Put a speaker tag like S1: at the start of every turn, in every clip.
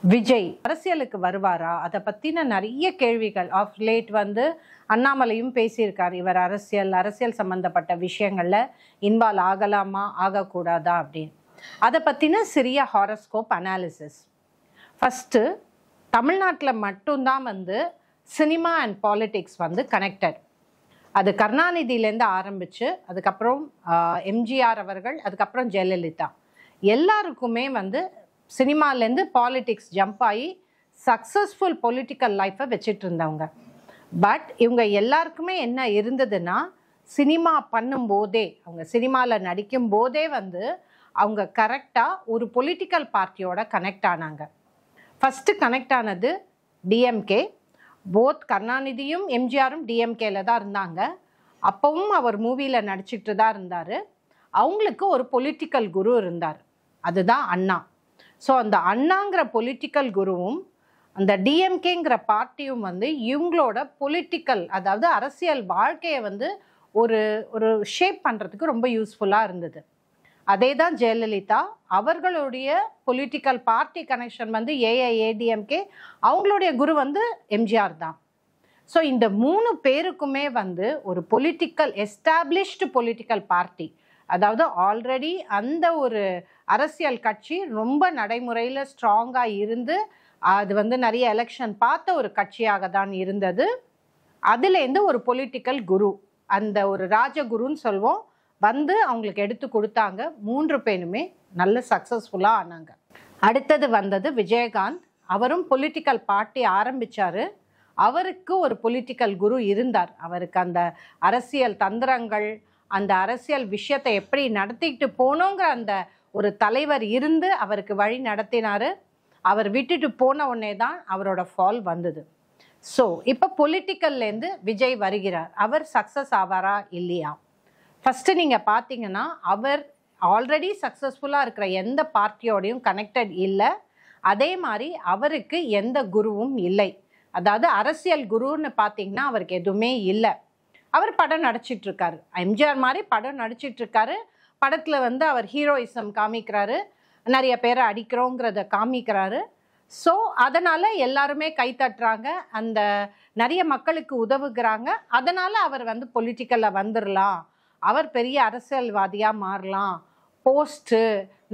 S1: விஜய் அரசியலுக்கு வருவாரா? அதை பற்றின நிறைய கேள்விகள் ஆஃப் லேட் அண்ணாமலையும் பேசியிருக்கார். இவர் அரசியல் சம்மந்தப்பட்ட விஷயங்களில் இன்வால்வ் ஆகலாமா ஆகக்கூடாதா அப்படின்னு. அதை பற்றின சிறிய ஹாரோஸ்கோப் அனாலிசிஸ். ஃபஸ்ட்டு, தமிழ்நாட்டில் மட்டும்தான் சினிமா அண்ட் பாலிட்டிக்ஸ் கனெக்டட். அது கருணாநிதியிலேருந்து ஆரம்பித்து அதுக்கப்புறம் எம்ஜிஆர் அவர்கள், அதுக்கப்புறம் ஜெயலலிதா, எல்லாருக்குமே சினிமாலேருந்து பாலிட்டிக்ஸ் ஜம்ப் ஆகி சக்ஸஸ்ஃபுல் பொலிட்டிக்கல் லைஃப்பை வச்சுட்டு இருந்தவங்க. பட் இவங்க எல்லாருக்குமே என்ன இருந்ததுன்னா, சினிமா பண்ணும்போதே, அவங்க சினிமாவில் நடிக்கும் போதே அவங்க கரெக்டாக ஒரு பொலிட்டிக்கல் பார்ட்டியோட கனெக்ட் ஆனாங்க. ஃபஸ்ட்டு கனெக்ட் ஆனது டிஎம்கே. போத் கருணாநிதியும் எம்ஜிஆரும் டிஎம்கேல தான் இருந்தாங்க. அப்பவும் அவர் மூவியில் நடிச்சிட்டு தான் இருந்தார். அவங்களுக்கு ஒரு பொலிட்டிக்கல் குரு இருந்தார், அதுதான் அண்ணா. ஸோ அந்த அண்ணாங்கிற பொலிட்டிக்கல் குருவும் அந்த டிஎம்கேங்கிற பார்ட்டியும் இவங்களோட பொலிட்டிக்கல், அதாவது அரசியல் வாழ்க்கையை ஒரு ஒரு ஷேப் பண்ணுறதுக்கு ரொம்ப யூஸ்ஃபுல்லாக இருந்தது. அதே தான் ஜெயலலிதா, அவர்களுடைய பொலிட்டிக்கல் பார்ட்டி கனெக்ஷன் ஏஐஏடிஎம்கே, அவங்களுடைய குரு எம்ஜிஆர் தான். ஸோ இந்த 3 பேருக்குமே ஒரு பொலிட்டிக்கல் எஸ்டாப்ளிஷ்டு பொலிட்டிக்கல் பார்ட்டி, அதாவது ஆல்ரெடி அந்த ஒரு அரசியல் கட்சி ரொம்ப நடைமுறையில் ஸ்ட்ராங்காக இருந்து அது நிறைய எலெக்ஷன் பார்த்த ஒரு கட்சியாக தான் இருந்தது. அதுலேருந்து ஒரு பொலிட்டிக்கல் குரு, அந்த ஒரு ராஜகுருன்னு சொல்வோம், அவங்களுக்கு எடுத்து கொடுத்தாங்க. 3 பேருமே நல்ல சக்ஸஸ்ஃபுல்லாக ஆனாங்க. அடுத்தது விஜயகாந்த். அவரும் பொலிட்டிக்கல் பார்ட்டி ஆரம்பித்தார். அவருக்கு ஒரு பொலிட்டிக்கல் குரு இருந்தார். அவருக்கு அந்த அரசியல் தந்திரங்கள், அந்த அரசியல் விஷயத்தை எப்படி நடத்திக்கிட்டு போனோங்கிற அந்த ஒரு தலைவர் இருந்து அவருக்கு வழி நடத்தினார். அவர் விட்டுட்டு போன உடனே தான் அவரோட ஃபால் வந்தது. ஸோ இப்போ பொலிட்டிக்கல்லேருந்து விஜய் வருகிறார். அவர் சக்ஸஸ் ஆவாரா இல்லையா? ஃபஸ்ட்டு நீங்கள் பார்த்தீங்கன்னா, அவர் ஆல்ரெடி சக்ஸஸ்ஃபுல்லாக இருக்கிற எந்த பார்ட்டியோடையும் கனெக்டட் இல்லை. அதே மாதிரி அவருக்கு எந்த குருவும் இல்லை. அதாவது அரசியல் குருன்னு பார்த்தீங்கன்னா அவருக்கு எதுவுமே இல்லை. அவர் படம் நடிச்சிட்ருக்காரு, எம்ஜிஆர் மாதிரி படம் நடிச்சிட்ருக்காரு. படத்தில் அவர் ஹீரோயிசம் காமிக்கிறாரு, நிறைய பேரை அடிக்கிறோங்கிறத காமிக்கிறாரு. ஸோ அதனால் எல்லாருமே கைத்தட்டுறாங்க, அந்த நிறைய மக்களுக்கு உதவுகிறாங்க. அதனால் அவர் பொலிட்டிக்கலில் வந்துடலாம், அவர் பெரிய அரசியல்வாதியாக மாறலாம், போஸ்ட்டு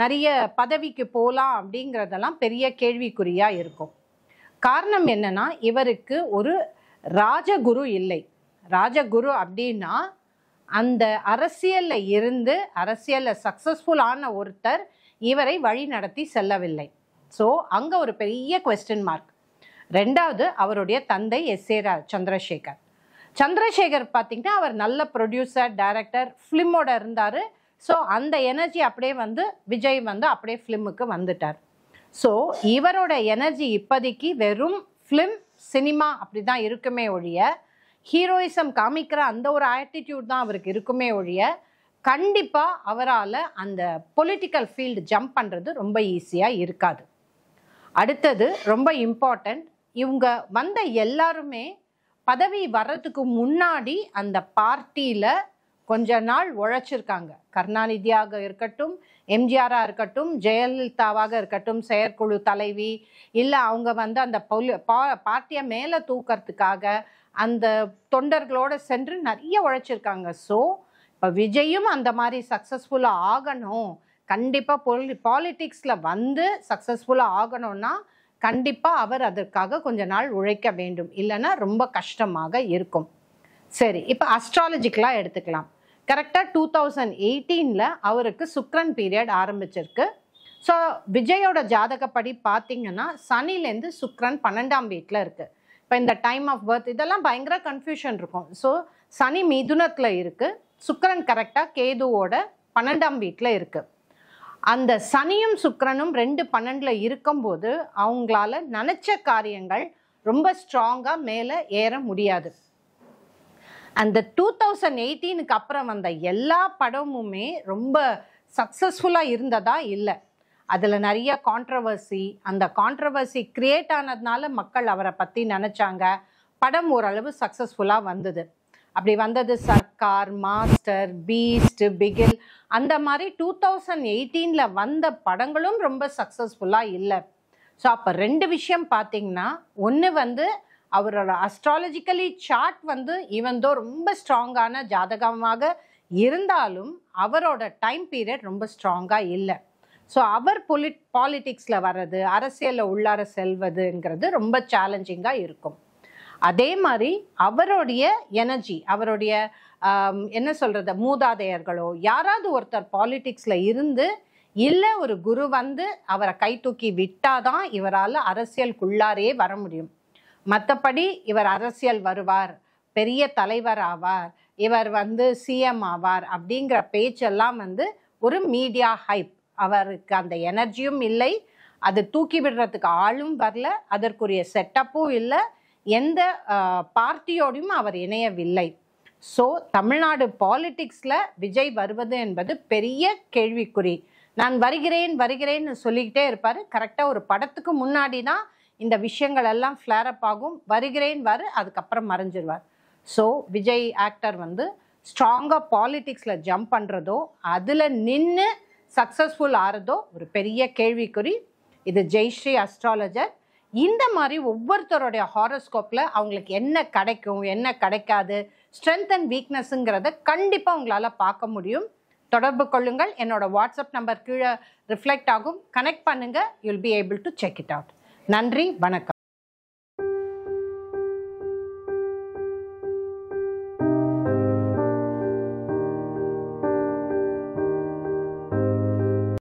S1: நிறைய பதவிக்கு போகலாம் அப்படிங்கிறதெல்லாம் பெரிய கேள்விக்குறியாக இருக்கும். காரணம் என்னன்னா, இவருக்கு ஒரு ராஜகுரு இல்லை. ராஜகுரு அப்படின்னா அந்த அரசியலில் இருந்து அரசியலில் சக்ஸஸ்ஃபுல்லான ஒருத்தர் இவரை வழி நடத்தி செல்லவில்லை. ஸோ அங்கே ஒரு பெரிய குவெஸ்டின் மார்க். ரெண்டாவது, அவருடைய தந்தை எஸ்.ஏ. சந்திரசேகர். சந்திரசேகர் பார்த்திங்கன்னா அவர் நல்ல ப்ரொடியூசர், டைரக்டர், ஃபிலிமோட இருந்தார். ஸோ அந்த எனர்ஜி அப்படியே விஜய் அப்படியே ஃபிலிமுக்கு வந்துட்டார். ஸோ இவரோட எனர்ஜி இப்போதைக்கு வெறும் ஃபிலிம் சினிமா அப்படி தான் இருக்குமே ஒழிய, ஹீரோயிசம் காமிக்கிற அந்த ஒரு ஆட்டிடியூட் தான் அவருக்கு இருக்குமே ஒழிய, கண்டிப்பாக அவரால் அந்த பொலிட்டிக்கல் ஃபீல்டு ஜம்ப் பண்ணுறது ரொம்ப ஈஸியாக இருக்காது. அடுத்தது ரொம்ப இம்பார்ட்டண்ட், இவங்க எல்லாருமே பதவி வர்றதுக்கு முன்னாடி அந்த பார்ட்டியில் கொஞ்ச நாள் உழைச்சிருக்காங்க. கருணாநிதியாக இருக்கட்டும், எம்ஜிஆராக இருக்கட்டும், ஜெயலலிதாவாக இருக்கட்டும், செயற்குழு தலைவி, இல்லை அவங்க அந்த பார்ட்டியை மேலே தூக்கிறதுக்காக அந்த தொண்டர்களோடு சென்று நிறைய உழைச்சிருக்காங்க. ஸோ இப்போ விஜயும் அந்த மாதிரி சக்ஸஸ்ஃபுல்லாக ஆகணும், கண்டிப்பாக பாலிட்டிக்ஸில் சக்ஸஸ்ஃபுல்லாக ஆகணும்னா கண்டிப்பாக அவர் அதற்காக கொஞ்ச நாள் உழைக்க வேண்டும், இல்லைன்னா ரொம்ப கஷ்டமாக இருக்கும். சரி, இப்போ அஸ்ட்ராலஜிக்கலாக எடுத்துக்கலாம். கரெக்டாக 2018 அவருக்கு சுக்ரன் பீரியட் ஆரம்பிச்சிருக்கு. ஸோ விஜயோட ஜாதகப்படி பார்த்தீங்கன்னா சனிலேருந்து சுக்ரன் 12ஆம் வீட்டில் இருக்குது. இப்போ இந்த டைம் ஆஃப் பர்த் இதெல்லாம் பயங்கர கன்ஃபியூஷன் இருக்கும். ஸோ சனி மிதுனத்தில் இருக்குது, சுக்ரன் கரெக்டாக கேதுவோட 12ஆம் வீட்டில் இருக்குது. அந்த சனியும் சுக்ரனும் 2-12 இருக்கும்போது அவங்களால நினச்ச காரியங்கள் ரொம்ப ஸ்ட்ராங்காக மேலே ஏற முடியாது. அந்த 2018க்கு அப்புறம் வந்த எல்லா படமுமே ரொம்ப சக்ஸஸ்ஃபுல்லாக இருந்ததா இல்லை. அதில் நிறைய கான்ட்ரவர்சி, அந்த கான்ட்ரவர்சி கிரியேட் ஆனதுனால மக்கள் அவரை பற்றி நினச்சாங்க. படம் ஓரளவு சக்ஸஸ்ஃபுல்லாக வந்தது. அப்படி வந்தது சர்க்கார், மாஸ்டர், பீஸ்ட், பிகில், அந்த மாதிரி 2018 வந்த படங்களும் ரொம்ப சக்ஸஸ்ஃபுல்லாக இல்லை. ஸோ அப்போ 2 விஷயம் பார்த்தீங்கன்னா, ஒன்று வந்து அவரோட அஸ்ட்ராலஜிக்கலி சார்ட் வந்து இவந்தோ ரொம்ப ஸ்ட்ராங்கான ஜாதகமாக இருந்தாலும் அவரோட டைம் பீரியட் ரொம்ப ஸ்ட்ராங்காக இல்லை. ஸோ அவர் பாலிட்டிக்ஸில் வர்றது, அரசியலில் உள்ளார செல்வதுங்கிறது ரொம்ப சேலஞ்சிங்காக இருக்கும். அதே மாதிரி அவருடைய எனர்ஜி, அவருடைய என்ன சொல்கிறது, மூதாதையர்களோ யாராவது ஒருத்தர் பாலிட்டிக்ஸில் இருந்து இல்லை ஒரு குரு வந்து அவரை கை தூக்கி விட்டாதான் இவரால் அரசியலுக்குள்ளாரே வர முடியும். மற்றபடி இவர் அரசியல் வருவார், பெரிய தலைவர் ஆவார், இவர் வந்து சிஎம் ஆவார் அப்படிங்கிற பேச்செல்லாம் வந்து ஒரு மீடியா ஹைப். அவருக்கு அந்த எனர்ஜியும் இல்லை, அது தூக்கி விடுறதுக்கு ஆளும் வரல, அதற்குரிய செட்டப்பும் இல்லை, எந்த பார்ட்டியோடையும் அவர் இணையவில்லை. ஸோ தமிழ்நாடு பாலிட்டிக்ஸில் விஜய் வருவது என்பது பெரிய கேள்விக்குறி. நான் வருகிறேன்னு சொல்லிக்கிட்டே இருப்பார். கரெக்டாக ஒரு படத்துக்கு முன்னாடி தான் இந்த விஷயங்கள் எல்லாம் ஃப்ளேரப் ஆகும். வருகிறேன் அதுக்கப்புறம் மறைஞ்சிருவார். ஸோ விஜய் ஆக்டர் வந்து ஸ்ட்ராங்காக பாலிட்டிக்ஸில் ஜம்ப் பண்ணுறதோ அதில் நின்று சக்ஸஸ்ஃபுல் ஆகிறதோ ஒரு பெரிய கேள்விக்குறி. இது ஜெய்ஸ்ரீ அஸ்ட்ராலஜர். இந்த மாதிரி ஒவ்வொருத்தருடைய ஹாரோஸ்கோப்பில் அவங்களுக்கு என்ன கிடைக்கும், என்ன கிடைக்காது, ஸ்ட்ரென்த் அண்ட் வீக்னஸ்ங்கிறத கண்டிப்பாக உங்களால் பார்க்க முடியும். தொடர்பு கொள்ளுங்கள். என்னோட வாட்ஸ்அப் நம்பர் கீழே ரிஃப்ளெக்ட் ஆகும். கனெக்ட் பண்ணுங்கள். You'll be able to check it out. நன்றி, வணக்கம்.